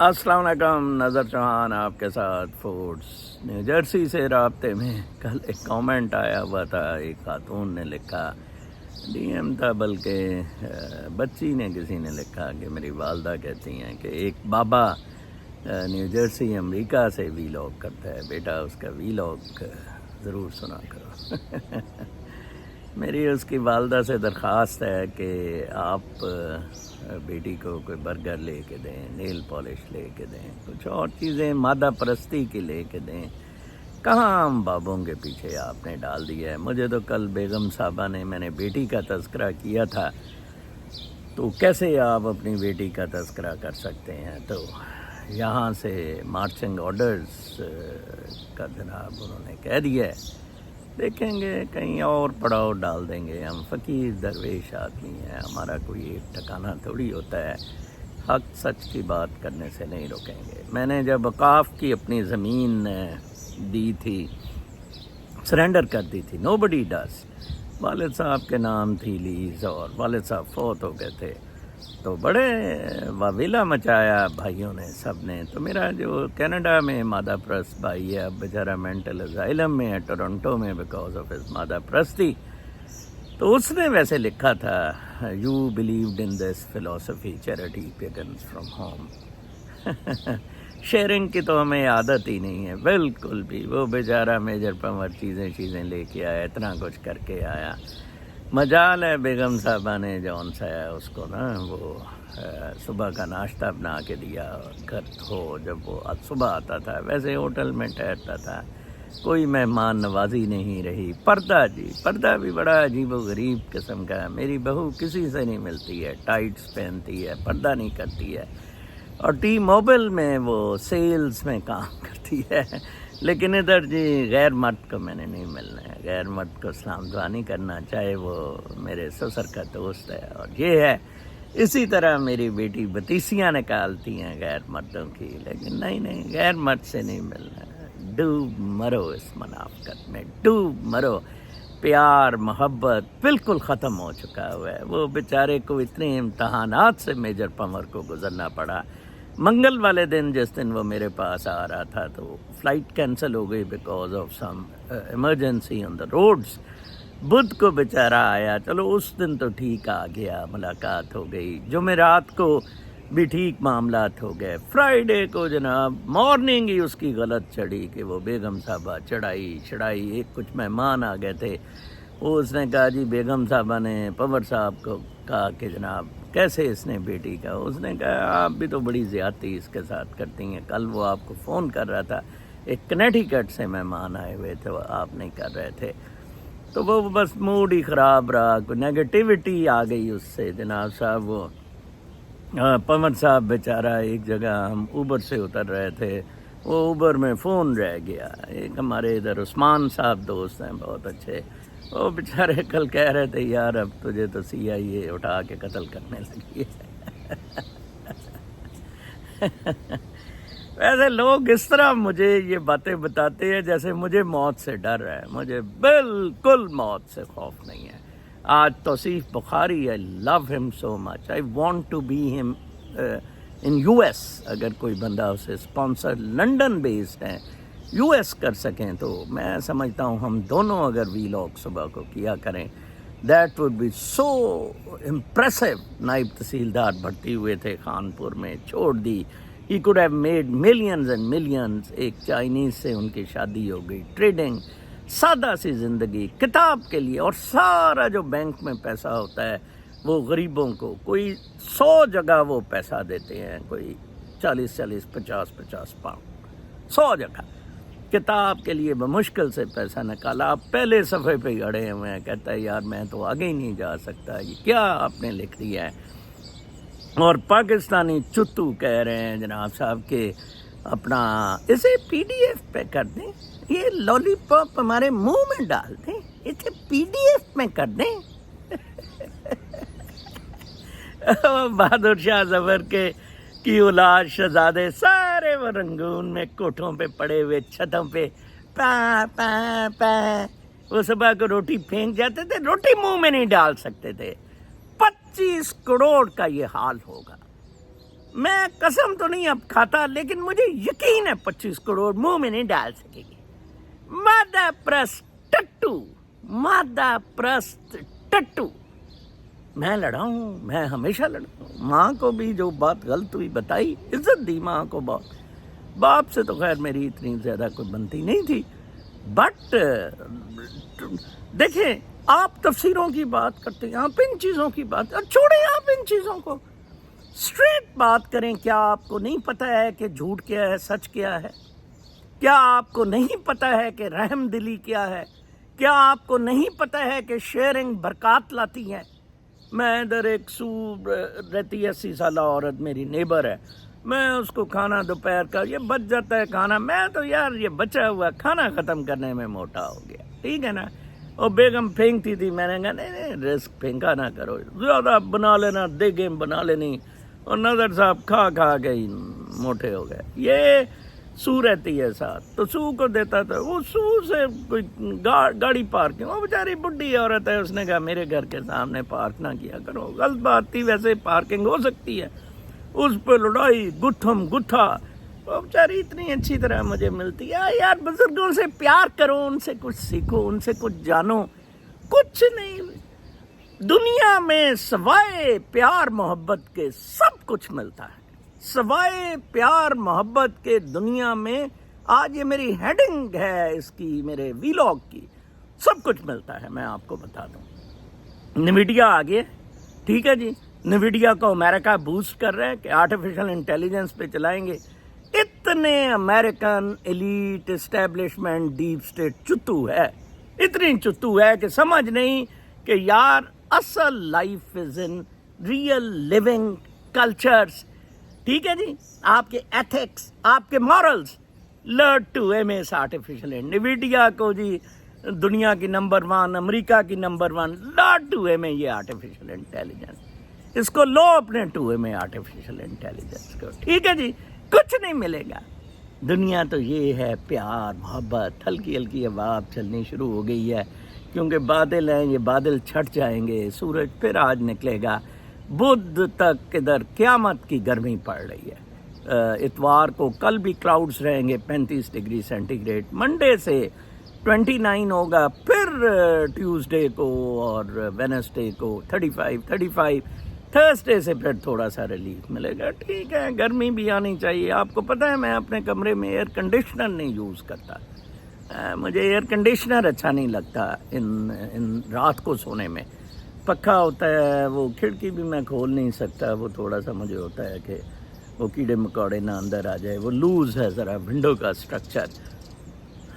السلام علیکم، نظر چوہان آپ کے ساتھ فوڈس نیو جرسی سے رابطے میں. کل ایک کامنٹ آیا ہوا تھا، ایک خاتون نے لکھا، ڈی ایم تھا بلکہ بچی نے کسی نے لکھا کہ میری والدہ کہتی ہیں کہ ایک بابا نیو جرسی امریکہ سے وی لاگ کرتا ہے، بیٹا اس کا وی لاگ ضرور سنا کرو. میری اس کی والدہ سے درخواست ہے کہ آپ بیٹی کو کوئی برگر لے کے دیں، نیل پالش لے کے دیں، کچھ اور چیزیں مادہ پرستی کی لے کے دیں. کہاں ہم بابوں کے پیچھے آپ نے ڈال دیا ہے. مجھے تو کل بیگم صاحبہ نے، میں نے بیٹی کا تذکرہ کیا تھا، تو کیسے آپ اپنی بیٹی کا تذکرہ کر سکتے ہیں. تو یہاں سے مارچنگ آرڈرز کا جناب انہوں نے کہہ دیا ہے، دیکھیں گے کہیں اور پڑاؤ ڈال دیں گے. ہم فقیر درویش آدمی ہیں، ہمارا کوئی ایک ٹھکانہ تھوڑی ہوتا ہے. حق سچ کی بات کرنے سے نہیں روکیں گے. میں نے جب وقاف کی اپنی زمین دی تھی، سرنڈر کر دی تھی، نو بڈی ڈز، والد صاحب کے نام تھی لیز، اور والد صاحب فوت ہو گئے تھے، تو بڑے واویلا مچایا بھائیوں نے، سب نے. تو میرا جو کینیڈا میں مادہ پرست بھائی ہے، اب بیچارہ مینٹل اسائلم میں ہے ٹورنٹو میں بیکاز آف ہز مادہ پرستی. تو اس نے ویسے لکھا تھا، you believed in this philosophy charity begins from home. Sharing کی تو ہمیں عادت ہی نہیں ہے بالکل بھی. وہ بیچارہ میجر پمر چیزیں لے کے آیا، اتنا کچھ کر کے آیا. مجال ہے بیگم صاحبہ نے جون سا ہے اس کو نا، وہ صبح کا ناشتہ بنا کے دیا. گھر ہو جب وہ صبح آتا تھا، ویسے ہوٹل میں ٹھہرتا تھا، کوئی مہمان نوازی نہیں رہی. پردہ بھی بڑا عجیب و غریب قسم کا ہے. میری بہو کسی سے نہیں ملتی ہے، ٹائٹس پہنتی ہے، پردہ نہیں کرتی ہے، اور ٹی موبائل میں وہ سیلز میں کام کرتی ہے. لیکن ادھر جی غیر مرد کو میں نے نہیں ملنا ہے، غیر مرد کو سلام دعا نہیں کرنا، چاہے وہ میرے سسر کا دوست ہے. اور یہ ہے، اسی طرح میری بیٹی بتیسیاں نکالتی ہیں غیر مردوں کی، لیکن نہیں، غیر مرد سے نہیں ملنا ہے. ڈوب مرو اس منافقت میں، ڈوب مرو. پیار محبت بالکل ختم ہو چکا ہوا ہے. وہ بیچارے کو اتنے امتحانات سے میجر پمر کو گزرنا پڑا. منگل والے دن جس دن وہ میرے پاس آ رہا تھا، تو فلائٹ کینسل ہو گئی because of some emergency on the roads. بدھ کو بیچارہ آیا، چلو اس دن تو ٹھیک آ گیا، ملاقات ہو گئی. جمعرات کو بھی ٹھیک معاملات ہو گئے. فرائیڈے کو جناب مارننگ ہی اس کی غلط چڑھی کہ وہ بیگم صاحبہ چڑھائی. ایک کچھ مہمان آ گئے تھے، وہ اس نے کہا جی بیگم صاحبہ نے پور صاحب کو کہا کہ جناب کیسے اس نے بیٹی کا. اس نے کہا آپ بھی تو بڑی زیادتی اس کے ساتھ کرتی ہیں. کل وہ آپ کو فون کر رہا تھا، ایک کنیٹیکٹ سے مہمان آئے ہوئے تھے، وہ آپ نہیں کر رہے تھے. تو وہ بس موڈ ہی خراب رہا، کوئی نیگیٹیوٹی آ گئی اس سے. جناب صاحب وہ پور صاحب بیچارہ ایک جگہ، ہم اوبر سے اتر رہے تھے، وہ اوبر میں فون رہ گیا. ایک ہمارے ادھر عثمان صاحب دوست ہیں بہت اچھے، وہ بیچارے کل کہہ رہے تھے یار اب تجھے تو CIA اٹھا کے قتل کرنے لگی ہے. ویسے لوگ اس طرح مجھے یہ باتیں بتاتے ہیں جیسے مجھے موت سے ڈر ہے. مجھے بالکل موت سے خوف نہیں ہے. آج توصیف بخاری، I love him so much. I want to be him in US. اگر کوئی بندہ اسے اسپانسر لنڈن بیسڈ ہیں، US کر سکیں، تو میں سمجھتا ہوں ہم دونوں اگر وی لاگ صبح کو کیا کریں، that would be so impressive. نائب تحصیلدار بھرتی ہوئے تھے خانپور میں، چھوڑ دی. He could have made millions and millions. ایک چائنیز سے ان کی شادی ہو گئی، ٹریڈنگ، سادہ سی زندگی کتاب کے لیے. اور سارا جو بینک میں پیسہ ہوتا ہے وہ غریبوں کو، کوئی 100 جگہ وہ پیسہ دیتے ہیں، کوئی 40 50 پاؤنڈ 100 جگہ. کتاب کے لیے بمشکل سے پیسہ نکالا. آپ پہلے صفحے پہ گڑے ہوئے ہیں، کہتا ہے یار میں تو آگے ہی نہیں جا سکتا. یہ کیا آپ نے لکھ دیا ہے. اور پاکستانی چتو کہہ رہے ہیں جناب صاحب کہ اپنا اسے PDF پہ کر دیں، یہ لالی پاپ ہمارے منہ میں ڈال دیں، اسے PDF میں کر دیں. بہادر شاہ ظفر کے کی اولاد شہزادے سارے وہ رنگون میں کوٹھوں پہ پڑے ہوئے، چھتوں پہ پا پا پا. وہ صبح کو روٹی پھینک جاتے تھے، روٹی منہ میں نہیں ڈال سکتے تھے. 25 کروڑ کا یہ حال ہوگا. میں قسم تو نہیں اب کھاتا، لیکن مجھے یقین ہے 25 کروڑ منہ میں نہیں ڈال سکے گی. مادہ پرست ٹٹو، مادہ پرست ٹٹو. میں لڑا ہوں، میں ہمیشہ لڑا ہوں. ماں کو بھی جو بات غلط ہوئی بتائی، عزت دی ماں کو بہت. باپ سے تو خیر میری اتنی زیادہ کوئی بنتی نہیں تھی، بٹ دیکھیں آپ تفسیروں کی بات کرتے ہیں، آپ ان چیزوں کی بات چھوڑیں، آپ ان چیزوں کو اسٹریٹ بات کریں. کیا آپ کو نہیں پتہ ہے کہ جھوٹ کیا ہے، سچ کیا ہے؟ کیا آپ کو نہیں پتہ ہے کہ رحم دلی کیا ہے؟ کیا آپ کو نہیں پتہ ہے کہ شیئرنگ برکات لاتی ہے؟ میں ادھر ایک رہتی ہے 80 سالہ عورت میری نیبر ہے، میں اس کو کھانا دوپہر کا یہ بچ جاتا ہے کھانا، میں تو یار یہ بچا ہوا کھانا ختم کرنے میں موٹا ہو گیا، ٹھیک ہے نا. اور بیگم پھینکتی تھی، میں نے کہا نہیں رسک پھینکا نہ کرو، زیادہ بنا لینا، دیگیں بنا لینی. اور نظر صاحب کھا کے ہی موٹے ہو گئے. یہ سو رہتی ہے ساتھ، تو سو کو دیتا تھا، وہ سو سے کوئی گاڑی پارکنگ، وہ بیچاری بڈھی عورت ہے، اس نے کہا میرے گھر کے سامنے پارک نہ کیا کرو. غلط بات تھی، ویسے پارکنگ ہو سکتی ہے. اس پہ لڑائی گٹھم گٹھا. وہ بیچاری اتنی اچھی طرح مجھے ملتی ہے. یار بزرگوں سے پیار کرو، ان سے کچھ سیکھو، ان سے کچھ جانو. کچھ نہیں دنیا میں سوائے پیار محبت کے سب کچھ ملتا ہے، سوائے پیار محبت کے دنیا میں. آج یہ میری ہیڈنگ ہے اس کی، میرے ویلاگ کی، سب کچھ ملتا ہے. میں آپ کو بتا دوں، نویڈیا آ گیا، ٹھیک ہے جی. نویڈیا کو امریکہ بوسٹ کر رہا ہے کہ آرٹیفیشل انٹیلیجنس پہ چلائیں گے. اتنے American elite establishment deep state چتو ہے، اتنی چتو ہے کہ سمجھ نہیں کہ یار اصل life is in real living cultures. ٹھیک ہے جی، آپ کے ایتھکس، آپ کے مورلز لرن ٹو امیس آرٹیفیشل. نویڈیا کو جی دنیا کی نمبر 1، امریکہ کی نمبر 1 لرن ٹو ایم یہ آرٹیفیشل انٹیلیجنس. اس کو لو اپنے 2 ایم آرٹیفیشل انٹیلیجنس کو، ٹھیک ہے جی. کچھ نہیں ملے گا. دنیا تو یہ ہے پیار محبت. ہلکی ہلکی ہوا چلنی شروع ہو گئی ہے، کیونکہ بادل ہیں، یہ بادل چھٹ جائیں گے، سورج پھر آج نکلے گا. بدھ تک ادھر قیامت کی گرمی پڑ رہی ہے. اتوار کو کل بھی کلاؤڈز رہیں گے 35 ڈگری سینٹی گریڈ. منڈے سے 29 ہوگا، پھر ٹیوزڈے کو اور وینسڈے کو 35. تھرسڈے سے پھر تھوڑا سا ریلیف ملے گا. ٹھیک ہے، گرمی بھی آنی چاہیے. آپ کو پتہ ہے میں اپنے کمرے میں ایئر کنڈیشنر نہیں یوز کرتا. مجھے ایئر کنڈیشنر اچھا نہیں لگتا ان رات کو سونے میں. پکھا ہوتا ہے، وہ کھڑکی بھی میں کھول نہیں سکتا، وہ تھوڑا سا مجھے ہوتا ہے کہ وہ کیڑے مکوڑے نہ اندر آ جائے. وہ لوز ہے ذرا ونڈو کا اسٹرکچر.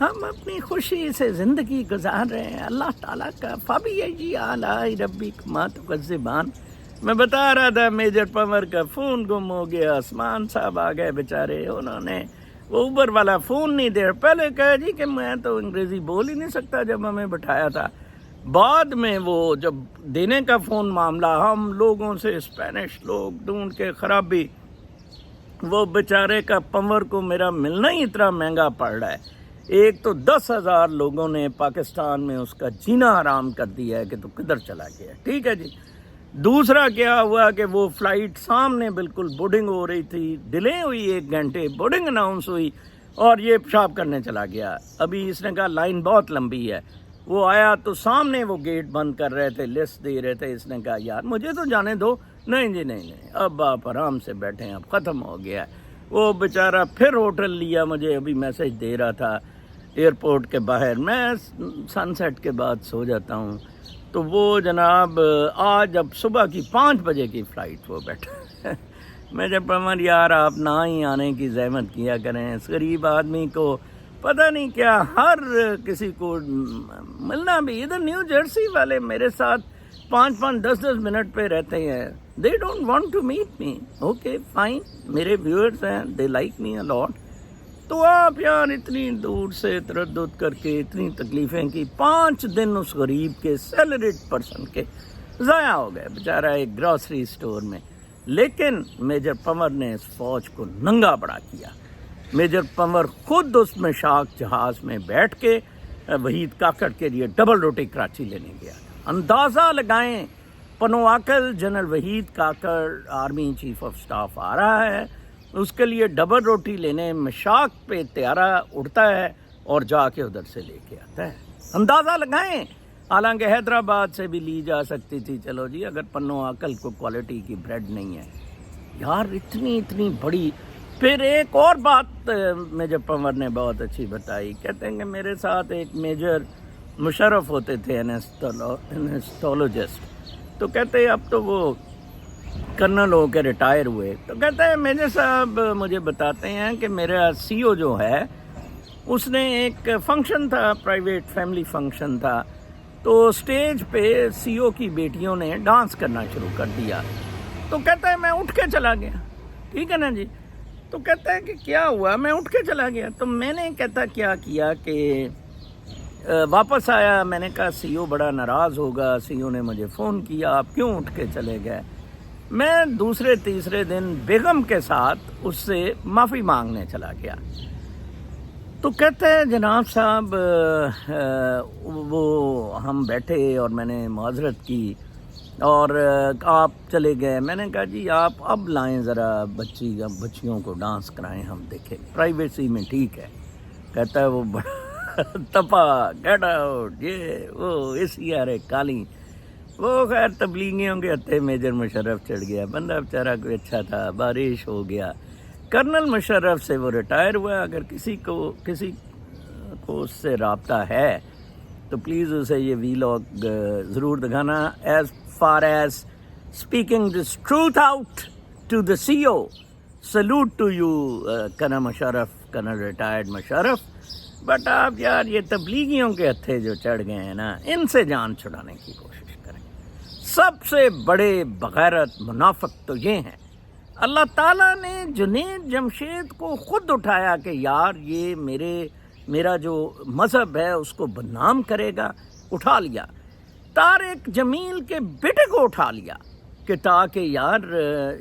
ہم اپنی خوشی سے زندگی گزار رہے ہیں. اللہ تعالیٰ کا فَبِأَيِّ آلَاءِ رَبِّكُمَا تُكَذِّبَانِ. میں بتا رہا تھا میجر پنور کا فون گم ہو گیا. عثمان صاحب آ گئے بیچارے، انہوں نے وہ اوبر والا فون نہیں دے. پہلے کہا جی کہ میں تو انگریزی بول ہی نہیں سکتا جب ہمیں بٹھایا تھا. بعد میں وہ جب دینے کا فون معاملہ، ہم لوگوں سے اسپینش لوگ ڈھونڈ کے خرابی. وہ بیچارے کا پنور کو میرا ملنا ہی اتنا مہنگا پڑ رہا ہے. ایک تو 10,000 لوگوں نے پاکستان میں اس کا جینا حرام کر دیا ہے کہ تو کدھر چلا گیا. ٹھیک ہے جی. دوسرا کیا ہوا کہ وہ فلائٹ سامنے بالکل بورڈنگ ہو رہی تھی، ڈیلے ہوئی 1 گھنٹے، بورڈنگ اناؤنس ہوئی اور یہ پیشاب کرنے چلا گیا. ابھی اس نے کہا لائن بہت لمبی ہے. وہ آیا تو سامنے وہ گیٹ بند کر رہے تھے، لسٹ دے رہے تھے. اس نے کہا یار مجھے تو جانے دو. نہیں جی نہیں، اب آپ آرام سے بیٹھیں، اب ختم ہو گیا. وہ بیچارہ پھر ہوٹل لیا. مجھے ابھی میسج دے رہا تھا ایئرپورٹ کے باہر. میں سن سیٹ کے بعد سو جاتا ہوں، تو وہ جناب آج اب صبح کی 5 بجے کی فلائٹ وہ بیٹھا. میں جب پرمر یار آپ نہ ہی آنے کی زحمت کیا کریں. اس غریب آدمی کو پتہ نہیں کیا، ہر کسی کو ملنا بھی. ادھر نیو جرسی والے میرے ساتھ 5-5 10-10 منٹ پہ رہتے ہیں. They don't want to meet me. Okay fine, میرے ویورز ہیں، دے لائک می اے لاٹ. تو آپ یار اتنی دور سے تردد کر کے اتنی تکلیفیں کی. 5 دن اس غریب کے سیلریڈ پرسن کے ضائع ہو گئے بیچارہ ایک گروسری اسٹور میں. لیکن میجر پنور نے اس فوج کو ننگا بڑا کیا. میجر پنور خود اس میں شاک جہاز میں بیٹھ کے وحید کاکڑ کے لیے ڈبل روٹی کراچی لینے گیا. اندازہ لگائیں پنواکل General Waheed Kakar army chief of staff آ رہا ہے، اس کے لیے ڈبل روٹی لینے مشاق پہ طیارہ اڑتا ہے اور جا کے ادھر سے لے کے آتا ہے. اندازہ لگائیں، حالانکہ حیدرآباد سے بھی لی جا سکتی تھی. چلو جی، اگر پنواکل کو کوالٹی کی بریڈ نہیں ہے یار، اتنی بڑی. پھر ایک اور بات میجر پنور نے بہت اچھی بتائی. کہتے ہیں کہ میرے ساتھ ایک میجر مشرف ہوتے تھے انسٹالوجسٹ، تو کہتے ہیں اب تو وہ کرنل ہو کے ریٹائر ہوئے. تو کہتے ہیں میجر صاحب مجھے بتاتے ہیں کہ میرا سی او جو ہے اس نے ایک فنکشن تھا، پرائیویٹ فیملی فنکشن تھا، تو اسٹیج پہ سی او کی بیٹیوں نے ڈانس کرنا شروع کر دیا. تو کہتا ہے میں اٹھ کے چلا گیا. ٹھیک ہے نا جی. تو کہتا ہے کہ کیا ہوا؟ میں اٹھ کے چلا گیا. تو میں نے کہتا کیا کیا کہ واپس آیا. میں نے کہا سی او بڑا ناراض ہوگا. سی او نے مجھے فون کیا، آپ کیوں اٹھ کے چلے گئے؟ میں دوسرے تیسرے دن بیگم کے ساتھ اس سے معافی مانگنے چلا گیا. تو کہتے ہیں جناب صاحب وہ ہم بیٹھے اور میں نے معذرت کی اور آپ چلے گئے. میں نے کہا جی آپ اب لائیں ذرا بچیوں کو ڈانس کرائیں، ہم دیکھیں پرائیویسی میں. ٹھیک ہے. کہتا ہے وہ بڑا تپا گیٹ آؤٹ، یہ وہ اس کالی. وہ خیر تبلیغیوں کے ہتھے میجر مشرف چڑھ گیا. بندہ بیچارہ کوئی اچھا تھا، بارش ہو گیا. کرنل مشرف سے وہ ریٹائر ہوا. اگر کسی کو اس سے رابطہ ہے تو پلیز اسے یہ ویلاگ ضرور دکھانا. As far as speaking this truth out to the CEO, salute to you Colonel Musharraf, Colonel retired Musharraf. But آپ یار یہ تبلیغیوں کے ہتھے جو چڑھ گئے ہیں نا، ان سے جان چھڑانے کی کوشش کریں. سب سے بڑے بغیرت منافق تو یہ ہیں. اللہ تعالیٰ نے جنید جمشید کو خود اٹھایا کہ یار یہ میرا جو مذہب ہے اس کو بدنام کرے گا، اٹھا لیا. طارق جمیل کے بیٹے کو اٹھا لیا کہ تاکہ یار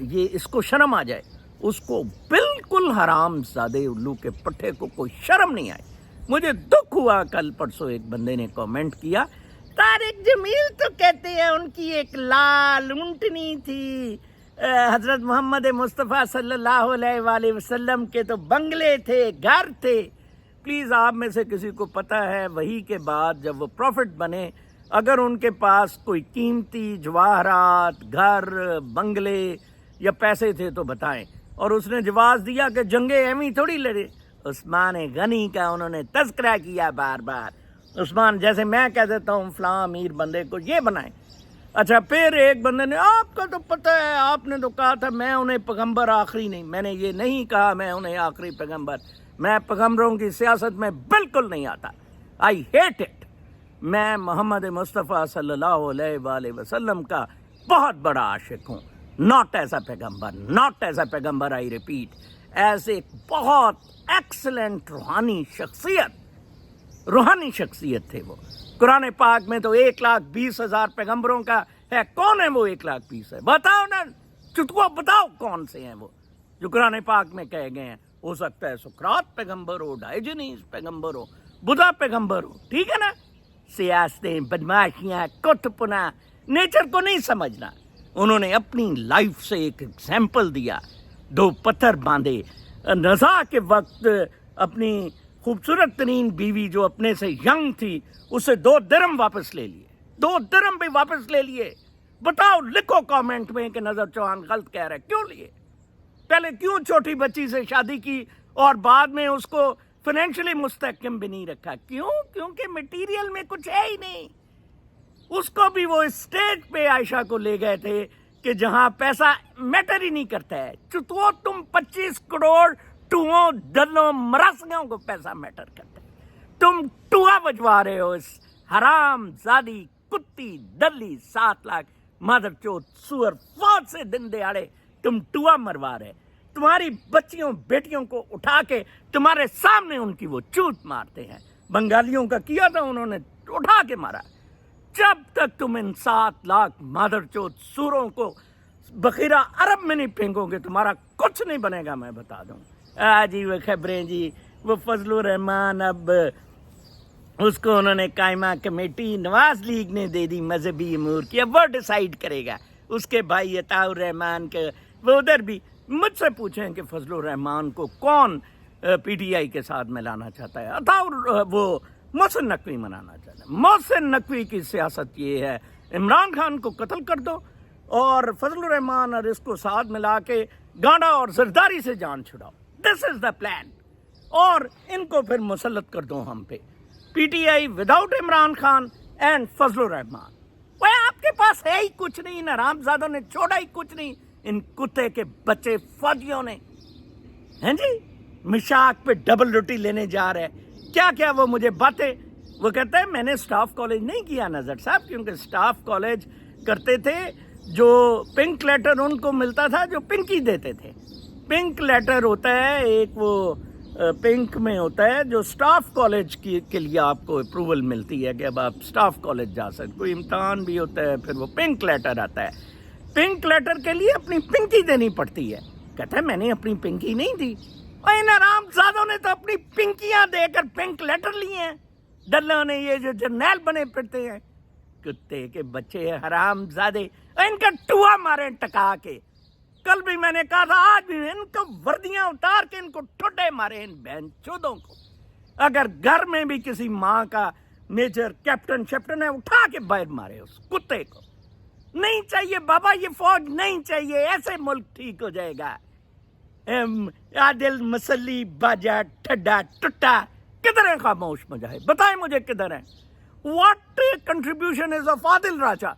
یہ اس کو شرم آ جائے. اس کو بالکل حرام زادے الو کے پٹھے کو کوئی شرم نہیں آئی. مجھے دکھ ہوا کل پرسوں ایک بندے نے کامنٹ کیا، طارق جمیل تو کہتے ہیں ان کی ایک لال اونٹنی تھی، حضرت محمد مصطفیٰ صلی اللہ علیہ وآلہ وسلم کے تو بنگلے تھے، گھر تھے. پلیز آپ میں سے کسی کو پتہ ہے وہی کے بعد جب وہ پروفٹ بنے، اگر ان کے پاس کوئی قیمتی جواہرات، گھر، بنگلے یا پیسے تھے تو بتائیں. اور اس نے جواز دیا کہ جنگیں ایویں تھوڑی لڑے. عثمان غنی کا انہوں نے تذکرہ کیا بار بار. عثمان جیسے میں کہہ دیتا ہوں فلاں امیر بندے کو یہ بنائیں. اچھا پھر ایک بندے نے، آپ کا تو پتہ ہے، آپ نے تو کہا تھا میں انہیں پیغمبر آخری نہیں. میں نے یہ نہیں کہا میں انہیں آخری پیغمبر. میں پیغمبروں کی سیاست میں بالکل نہیں آتا. I hate it. میں محمد مصطفیٰ صلی اللہ علیہ وآلہ وسلم کا بہت بڑا عاشق ہوں. ناٹ ایز اے پیغمبر، ناٹ ایز اے پیغمبر، آئی ریپیٹ، ایز ایک بہت ایکسلنٹ روحانی شخصیت تھے وہ. قرآن پاک میں تو 1,20,000 پیغمبروں کا ہے. کون ہے وہ 1,20,000 ہے؟ بتاؤ نا، چٹکو بتاؤ کون سے ہیں وہ جو قرآن پاک میں کہے گئے ہیں. ہو سکتا ہے سقراط پیغمبر ہو، ڈائیجنیس پیغمبر ہو، بدھا پیغمبر ہو. ٹھیک ہے نا. سیاستیں، بدماشیاں، کتپنا، نیچر کو نہیں سمجھنا. انہوں نے اپنی لائف سے ایک ایگزامپل دیا. 2 پتھر باندھے. نزاع کے وقت اپنی خوبصورت ترین بیوی جو اپنے سے ینگ تھی اسے 2 درم واپس لے لیے. 2 درم بھی واپس لے لیے. بتاؤ، لکھو کامنٹ میں کہ نظر چوہان غلط کہہ رہا ہے. کیوں لیے؟ پہلے کیوں چھوٹی بچی سے شادی کی اور بعد میں اس کو فائنینشلی مستحکم بھی نہیں رکھا؟ کیوں؟ کیونکہ مٹیریل میں کچھ ہے ہی نہیں. اس کو بھی وہ اسٹیج پہ عائشہ کو لے گئے تھے کہ جہاں پیسہ میٹر ہی نہیں کرتا ہے. چتو تم 25 کروڑ ٹوؤں دلوں مراسیوں کو پیسہ میٹر کرتا ہے. تم ٹوا بجوا رہے ہو اس حرام زادی کتی دلی 7 لاکھ مادر چوت سور فوج سے دن دیہڑے تم ٹوا مروا رہے. تمہاری بچیوں بیٹیوں کو اٹھا کے تمہارے سامنے ان کی وہ چوت مارتے ہیں. بنگالیوں کا کیا تھا، انہوں نے اٹھا کے مارا. جب تک تم ان 7 لاکھ مادر چوت سوروں کو بخیرہ عرب میں نہیں پھینکو گے تمہارا کچھ نہیں بنے گا. میں بتا دوں. جی وہ خبریں جی، وہ فضل الرحمان اب اس کو انہوں نے قائمہ کمیٹی نواز لیگ نے دے دی مذہبی امور کی، اب وہ ڈیسائیڈ کرے گا. اس کے بھائی عطاء الرحمان کے وہ ادھر بھی مجھ سے پوچھیں کہ فضل الرحمان کو کون پی ٹی آئی کے ساتھ ملانا چاہتا ہے. وہ محسن نقوی منانا چاہتا ہے. محسن نقوی کی سیاست یہ ہے عمران خان کو قتل کر دو اور فضل الرحمان اور اس کو ساتھ ملا کے گانڈا اور زرداری سے جان چھڑاؤ. دس از دا پلان. اور ان کو پھر مسلط کر دو ہم پہ. P T I without Imran Khan and فضل الرحمان. وہ آپ کے پاس ہے ہی کچھ نہیں. ان حرامزادوں نے چھوڑا ہی کچھ نہیں. ان کتے کے بچے فوجیوں نے ہیں جی مشاق پہ ڈبل روٹی لینے جا رہے. کیا کیا وہ مجھے باتیں وہ کہتا ہے میں نے سٹاف کالج نہیں کیا نظر صاحب، کیونکہ سٹاف کالج کرتے تھے جو پنک لیٹر ان کو ملتا تھا جو پنکی دیتے تھے. پنک لیٹر ہوتا ہے ایک وہ پنک میں ہوتا ہے جو سٹاف کالج کے لیے آپ کو اپروول ملتی ہے کہ اب آپ سٹاف کالج جا سکتے. کوئی امتحان بھی ہوتا ہے پھر وہ پنک لیٹر آتا ہے. پنک لیٹر کے لیے اپنی پنکی دینی پڑتی ہے. کہتا ہے میں نے اپنی پنکی نہیں دی. اور ان حرام زادوں نے تو اپنی پنکیاں دے کر پنک لیٹر لیے ہیں. ڈلوں نے یہ جو جرنیل بنے پھرتے ہیں کتے کے بچے حرام زادے. ان کا ٹوا مارے ٹکا کے. کل بھی میں نے کہا تھا آج بھی ان کو وردیاں اتار کے ان کو ٹھڈے مارے ان بہن چودوں کو. اگر گھر میں بھی کسی ماں کا میجر کیپٹن شیپٹن ہے اٹھا کے باہر مارے اس کتے کو. نہیں چاہیے بابا یہ فوج نہیں چاہیے. ایسے ملک ٹھیک ہو جائے گا. عادل مسلی باجا ٹھڈا ٹٹا کدھر ہے خاموش مجاہد بتائیں مجھے کدھر ہے. واٹ کنٹریبیوشن از آف عادل راجہ.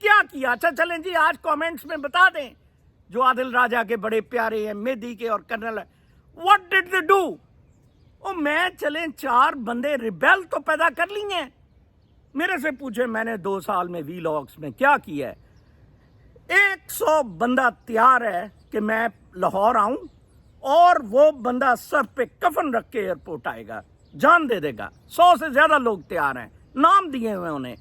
کیا کیا؟ اچھا چلیں جی آج کامنٹس میں بتا دیں جو عادل راجہ کے بڑے پیارے ہیں مہدی کے اور کرنل ہے. What did they do? او میں چلیں 4 بندے ریبیل تو پیدا کر لی ہیں. میرے سے پوچھیں میں نے 2 سال میں وی لاگس میں کیا کیا ہے. 100 بندہ تیار ہے کہ میں لاہور آؤں اور وہ بندہ سر پہ کفن رکھ کے ایئرپورٹ آئے گا جان دے دے گا. 100 سے زیادہ لوگ تیار ہیں. نام دیے ہوئے انہیں.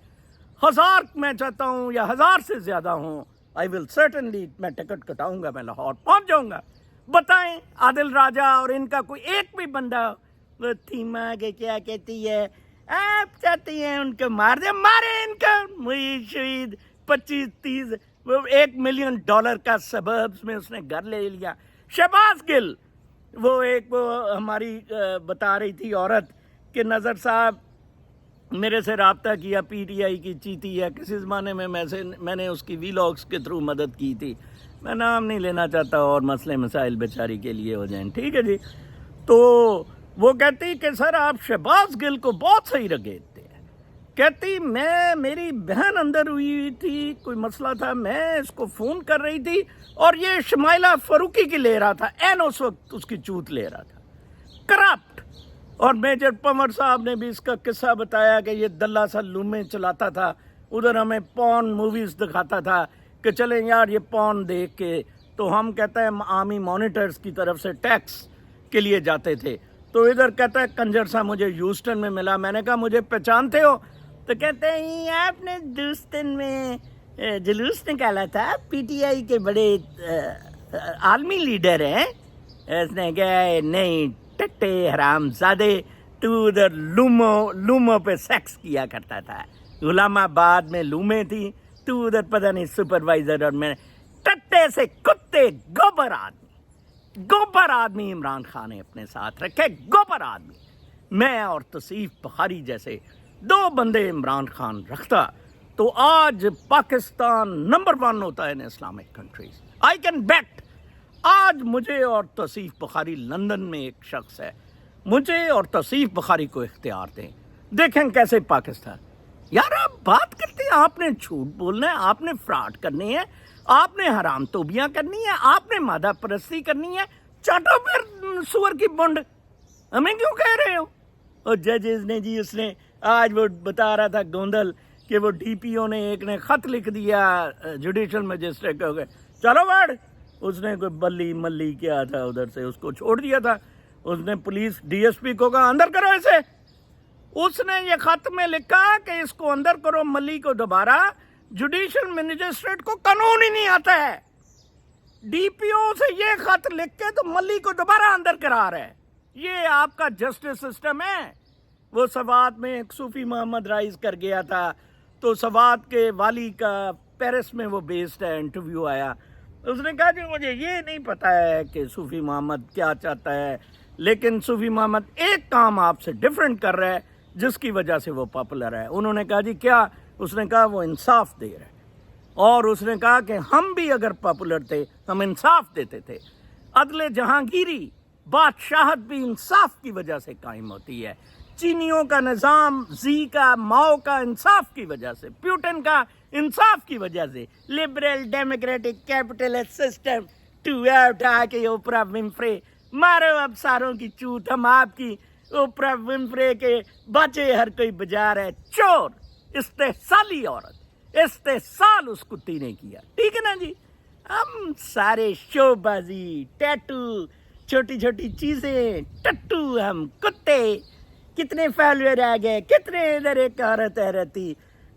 1000 میں چاہتا ہوں یا 1000 سے زیادہ ہوں. I will certainly میں ٹکٹ کٹاؤں گا میں لاہور پہنچ جاؤں گا. بتائیں عادل راجہ اور ان کا کوئی ایک بھی بندہ وہ تھیما کے کیا کہتی ہے آپ چاہتی ہیں ان کو مار دیں مارے ان کا. مئی شہید 25-30 وہ $1 ملین کا سبربس میں اس نے گھر لے لیا. شہباز گل وہ ایک وہ ہماری بتا رہی تھی عورت کہ نظر صاحب میرے سے رابطہ کیا پی ٹی آئی کی چیتی ہے کسی زمانے میں میں نے اس کی وی لاگس کے تھرو مدد کی تھی. میں نام نہیں لینا چاہتا اور مسئلے مسائل بیچاری کے لیے ہو جائیں. ٹھیک ہے جی. تو وہ کہتی کہ سر آپ شہباز گل کو بہت صحیح رگیتے ہیں. کہتی میری بہن اندر ہوئی تھی کوئی مسئلہ تھا میں اس کو فون کر رہی تھی اور یہ شمائلہ فاروقی کی لے رہا تھا اس وقت اس کی چوت لے رہا تھا. کرپٹ. اور میجر پنور صاحب نے بھی اس کا قصہ بتایا کہ یہ دلہ سا لومیں چلاتا تھا. ادھر ہمیں پون موویز دکھاتا تھا کہ چلیں یار یہ پون دیکھ کے تو ہم کہتے ہیں آرمی مانیٹرز کی طرف سے ٹیکس کے لیے جاتے تھے. تو ادھر کہتا ہے کنجر سا مجھے ہیوسٹن میں ملا. میں نے کہا مجھے پہچانتے ہو؟ تو کہتے ہیں آپ نے ہیوسٹن میں جلوس نکالا تھا پی ٹی آئی کے بڑے عالمی لیڈر ہیں. اس نے کہا نہیں ٹٹے حرام زادے تو ادھر لوموں پہ سیکس کیا کرتا تھا. غلام آباد میں لومیں تھی تو ادھر پتہ نہیں سپروائزر. اور میں ٹٹے سے کتے گوبر آدمی عمران خان نے اپنے ساتھ رکھے. گوبر آدمی. میں اور توصیف بخاری جیسے 2 بندے عمران خان رکھتا تو آج پاکستان نمبر 1 ہوتا ہے in Islamic countries. I can bet. آج مجھے اور توصیف بخاری لندن میں ایک شخص ہے. مجھے اور توصیف بخاری کو اختیار دیں دیکھیں کیسے پاکستان. یار آپ بات کرتے ہیں آپ نے جھوٹ بولنا ہے آپ نے فراڈ کرنی ہے آپ نے حرام توبیاں کرنی ہے آپ نے مادہ پرستی کرنی ہے. چاٹو پھر سور کی بنڈ ہمیں کیوں کہہ رہے ہو؟ اور ججز نے جی اس نے آج وہ بتا رہا تھا گوندل کہ وہ ڈی پی او نے ایک نے خط لکھ دیا جوڈیشل مجسٹریٹ کو کہ چلو بیٹھ. اس نے کوئی بلی ملی کیا تھا ادھر سے اس کو چھوڑ دیا تھا. اس نے پولیس ڈی ایس پی کو کہا اندر کرو اسے. اس نے یہ خط میں لکھا کہ اس کو اندر کرو ملی کو دوبارہ. جوڈیشل مجسٹریٹ کو قانون ہی نہیں آتا ہے. ڈی پی او سے یہ خط لکھ کے تو ملی کو دوبارہ اندر کرا رہا ہے. یہ آپ کا جسٹس سسٹم ہے. وہ سوات میں ایک صوفی محمد رائز کر گیا تھا، تو سوات کے والی کا پیرس میں وہ بیسڈ ہے، انٹرویو آیا، اس نے کہا جی مجھے یہ نہیں پتہ ہے کہ صوفی محمد کیا چاہتا ہے، لیکن صوفی محمد ایک کام آپ سے ڈیفرنٹ کر رہا ہے جس کی وجہ سے وہ پاپولر ہے۔ انہوں نے کہا جی کیا؟ اس نے کہا وہ انصاف دے رہا ہے، اور اس نے کہا کہ ہم بھی اگر پاپولر تھے ہم انصاف دیتے تھے۔ عدل جہانگیری، بادشاہت بھی انصاف کی وجہ سے قائم ہوتی ہے۔ چینیوں کا نظام، زی کا، ماؤ کا انصاف کی وجہ سے، پیوٹن کا انصاف کی وجہ سے، لبرل ڈیموکریٹک کیپٹلسٹ سسٹم ٹو اٹھا کے اوپرا ونفرے، مارو اب ساروں کی چوت، ہم آپ کی اوپرا ونفرے کے بچے ہر کوئی بجا رہے، چور، استحصالی عورت، استحصال اس کتی نے کیا، ٹھیک ہے نا جی۔ ہم سارے شو بازی، ٹیٹو، چھوٹی چھوٹی چیزیں، ٹٹو، ہم کتے، کتنے فالوور آ گئے، کتنے ادھر ایک عورت رہتی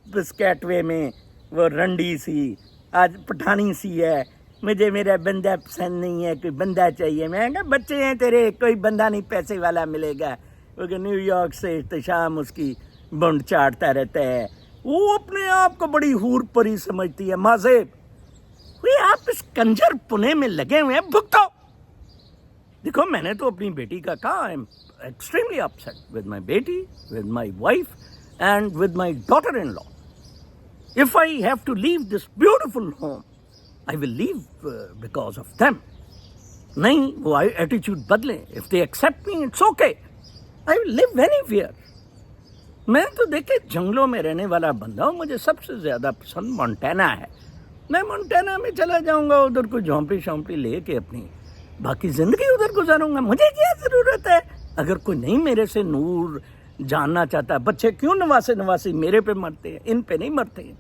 بسکیٹ وے میں، وہ رنڈی سی، آج پٹھانی سی ہے، مجھے میرا بندہ پسند نہیں ہے، کوئی بندہ چاہیے۔ میں کہا بچے ہیں تیرے، کوئی بندہ نہیں پیسے والا ملے گا، وہ کہ نیو یارک سے احتشام اس کی بنڈ چاٹتا رہتا ہے، وہ اپنے آپ کو بڑی حور پری سمجھتی ہے۔ مذہب آپ اس کنجر پنے میں لگے ہوئے ہیں، بھگتو۔ دیکھو میں نے تو اپنی بیٹی کا کہا، I am extremely upset with my بیٹی، with my wife and with my daughter in law. If I have to leave this beautiful home, I will leave because of them. نہیں وہ ایٹیچیوڈ بدلیں، if they accept me, it's okay. I will live anywhere. میں تو دیکھیں جنگلوں میں رہنے والا بندہ ہوں، مجھے سب سے زیادہ پسند مونٹینا ہے۔ میں مونٹینا میں چلا جاؤں گا، ادھر کوئی جھونپڑی شونپڑی لے کے اپنی باقی زندگی ادھر گزاروں گا، مجھے کیا ضرورت ہے؟ اگر کوئی نہیں میرے سے نور جاننا چاہتا، بچے کیوں نواسی میرے پہ مرتے ہیں، ان پہ نہیں مرتے ہیں؟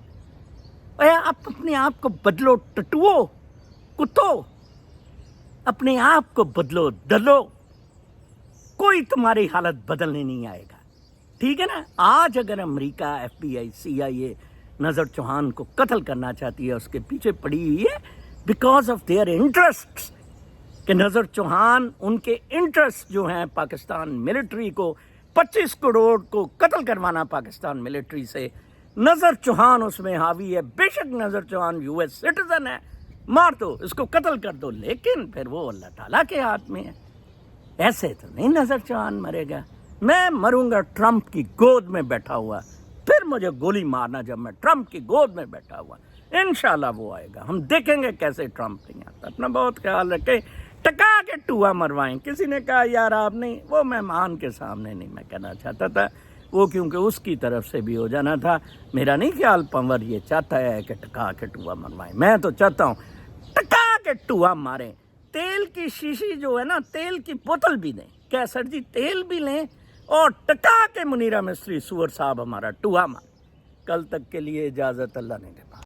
آپ اپنے آپ کو بدلو ٹٹوو، کتو، اپنے آپ کو بدلو دلو، کوئی تمہاری حالت بدلنے نہیں آئے گا، ٹھیک ہے نا۔ آج اگر امریکہ، ایف بی آئی، سی آئی اے نظر چوہان کو قتل کرنا چاہتی ہے، اس کے پیچھے پڑی ہوئی ہے بیکاز آف دیئر انٹرسٹ، کہ نظر چوہان ان کے انٹرسٹ جو ہیں پاکستان ملٹری کو 25 کروڑ کو قتل کروانا پاکستان ملٹری سے، نظر چوہان اس میں حاوی ہے۔ بے شک نظر چوہان یو ایس سٹیزن ہے، مار دو اس کو، قتل کر دو، لیکن پھر وہ اللہ تعالیٰ کے ہاتھ میں ہے۔ ایسے تو نہیں نظر چوہان مرے گا، میں مروں گا ٹرمپ کی گود میں بیٹھا ہوا، پھر مجھے گولی مارنا جب میں ٹرمپ کی گود میں بیٹھا ہوا، انشاءاللہ وہ آئے گا، ہم دیکھیں گے کیسے ٹرمپ نہیں آتا۔ اپنا بہت خیال رکھیں، ٹکا کے ٹوہا مروائیں۔ کسی نے کہا یار آپ نہیں، وہ مہمان کے سامنے نہیں میں کہنا چاہتا تھا، وہ کیونکہ اس کی طرف سے بھی ہو جانا تھا، میرا نہیں خیال پنور یہ چاہتا ہے کہ ٹکا کے ٹوہا مروائیں، میں تو چاہتا ہوں ٹکا کے ٹوہا ماریں۔ تیل کی شیشی جو ہے نا، تیل کی بوتل بھی دیں، کیا سر جی تیل بھی لیں، اور ٹکا کے منیرہ مصری سور صاحب ہمارا ٹوہا ماریں۔ کل تک کے لیے اجازت، اللہ نے